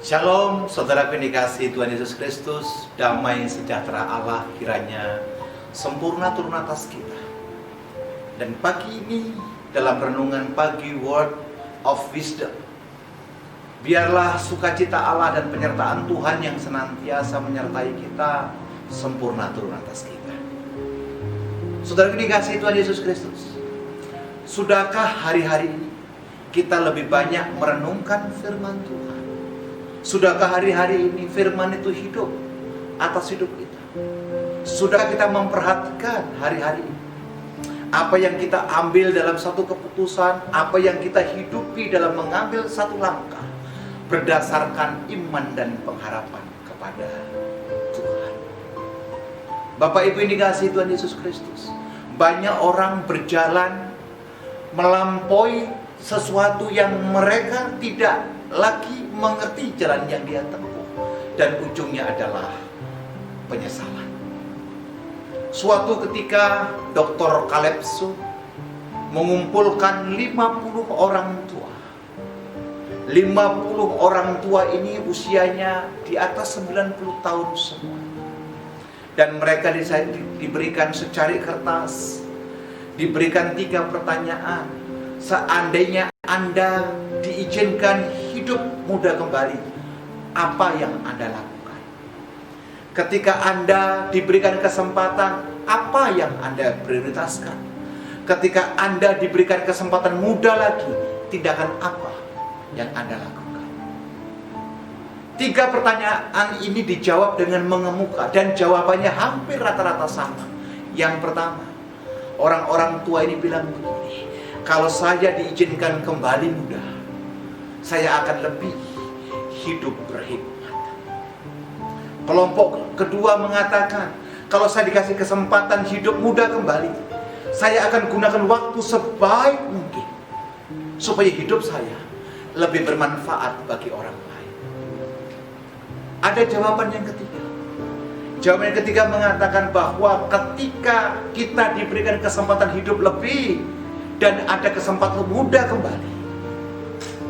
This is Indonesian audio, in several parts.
Shalom, saudara kekasih Tuhan Yesus Kristus, damai sejahtera Allah kiranya sempurna turun atas kita. Dan pagi ini dalam renungan pagi Word of Wisdom, biarlah sukacita Allah dan penyertaan Tuhan yang senantiasa menyertai kita sempurna turun atas kita. Saudara kekasih Tuhan Yesus Kristus, sudahkah hari-hari ini kita lebih banyak merenungkan firman Tuhan? Sudahkah hari-hari ini firman itu hidup atas hidup kita? Sudah kita memperhatikan hari-hari ini apa yang kita ambil dalam satu keputusan, apa yang kita hidupi dalam mengambil satu langkah berdasarkan iman dan pengharapan kepada Tuhan. Bapak Ibu yang dikasihi Tuhan Yesus Kristus, banyak orang berjalan melampaui sesuatu yang mereka tidak lagi mengerti jalan yang dia tempuh, dan ujungnya adalah penyesalan. Suatu ketika Dr. Calypso mengumpulkan 50 orang tua. 50 orang tua ini usianya di atas 90 tahun semua. Dan mereka diberikan secari kertas, diberikan 3 pertanyaan. Seandainya Anda diizinkan hidup muda kembali, apa yang Anda lakukan? Ketika Anda diberikan kesempatan, apa yang Anda prioritaskan? Ketika Anda diberikan kesempatan muda lagi, tindakan apa yang Anda lakukan? 3 pertanyaan ini dijawab dengan mengemuka, dan jawabannya hampir rata-rata sama. Yang pertama, orang-orang tua ini bilang begini: kalau saya diizinkan kembali muda, saya akan lebih hidup berhikmat. Kelompok kedua mengatakan, kalau saya dikasih kesempatan hidup muda kembali, saya akan gunakan waktu sebaik mungkin supaya hidup saya lebih bermanfaat bagi orang lain. Ada jawaban yang ketiga. Jawaban yang ketiga mengatakan bahwa ketika kita diberikan kesempatan hidup lebih dan ada kesempatan muda kembali,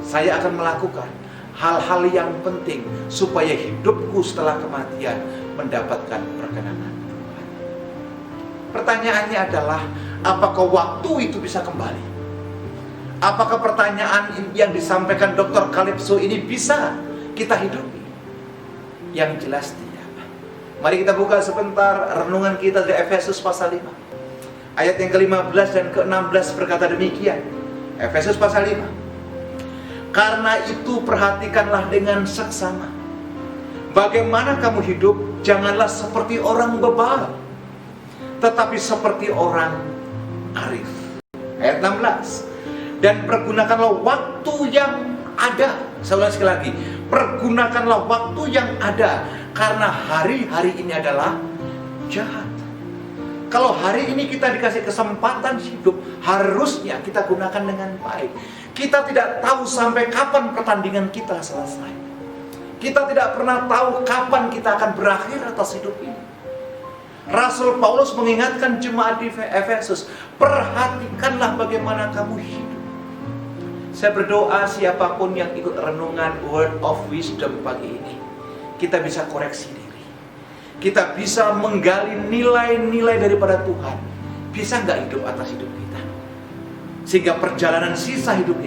saya akan melakukan hal-hal yang penting supaya hidupku setelah kematian mendapatkan perkenanan Tuhan. Pertanyaannya adalah, apakah waktu itu bisa kembali? Apakah pertanyaan yang disampaikan Dr. Calypso ini bisa kita hidupi? Yang jelas tidak. Mari kita buka sebentar renungan kita dari Efesus pasal 5. Ayat yang ke-15 dan ke-16 berkata demikian. Efesus pasal 5. Karena itu perhatikanlah dengan seksama bagaimana kamu hidup, janganlah seperti orang bebal, tetapi seperti orang arif. Ayat 16. Dan pergunakanlah waktu yang ada. Saya ulang sekali lagi, pergunakanlah waktu yang ada, karena hari-hari ini adalah jahat. Kalau hari ini kita dikasih kesempatan hidup, harusnya kita gunakan dengan baik. Kita tidak tahu sampai kapan pertandingan kita selesai. Kita tidak pernah tahu kapan kita akan berakhir atas hidup ini. Rasul Paulus mengingatkan jemaat di Efesus, perhatikanlah bagaimana kamu hidup. Saya berdoa siapapun yang ikut renungan Word of Wisdom pagi ini, kita bisa koreksi diri. Kita bisa menggali nilai-nilai daripada Tuhan. Bisa nggak hidup atas hidup kita? Sehingga perjalanan sisa hidup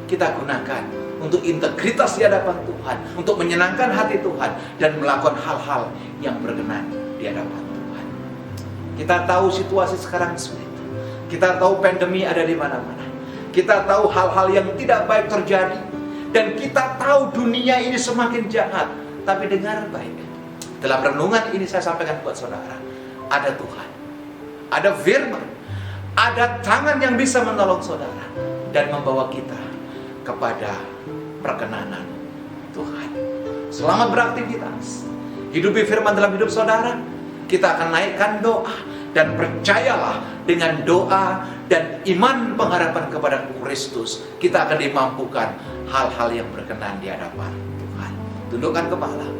kita gunakan untuk integritas di hadapan Tuhan, untuk menyenangkan hati Tuhan, dan melakukan hal-hal yang berkenan di hadapan Tuhan. Kita tahu situasi sekarang sulit. Kita tahu pandemi ada di mana-mana. Kita tahu hal-hal yang tidak baik terjadi. Dan kita tahu dunia ini semakin jahat. Tapi dengar baik. Dalam renungan ini saya sampaikan buat saudara, ada Tuhan, ada firman, ada tangan yang bisa menolong saudara dan membawa kita kepada perkenanan Tuhan. Selamat beraktivitas. Hidupi firman dalam hidup saudara. Kita akan naikkan doa, dan percayalah dengan doa dan iman pengharapan kepada Kristus, kita akan dimampukan hal-hal yang berkenan di hadapan Tuhan. Tundukkan kepala.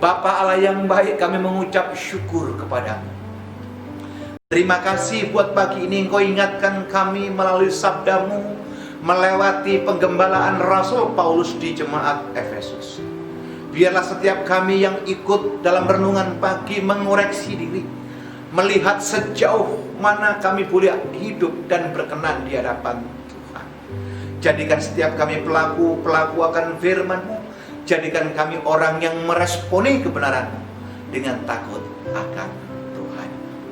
Bapa Allah yang baik, kami mengucap syukur kepadamu. Terima kasih buat pagi ini Engkau ingatkan kami melalui sabdamu, melewati penggembalaan Rasul Paulus di jemaat Efesus. Biarlah setiap kami yang ikut dalam renungan pagi mengoreksi diri, melihat sejauh mana kami boleh hidup dan berkenan di hadapan Tuhan. Jadikan setiap kami pelaku akan firman-Mu. Jadikan kami orang yang meresponi kebenaran-Mu dengan takut akan Tuhan.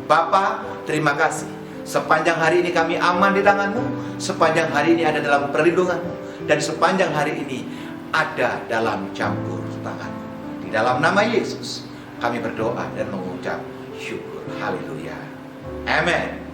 Bapa, terima kasih. Sepanjang hari ini kami aman di tangan-Mu. Sepanjang hari ini ada dalam perlindungan-Mu. Dan sepanjang hari ini ada dalam campur tangan-Mu. Di dalam nama Yesus kami berdoa dan mengucap syukur. Haleluya. Amin.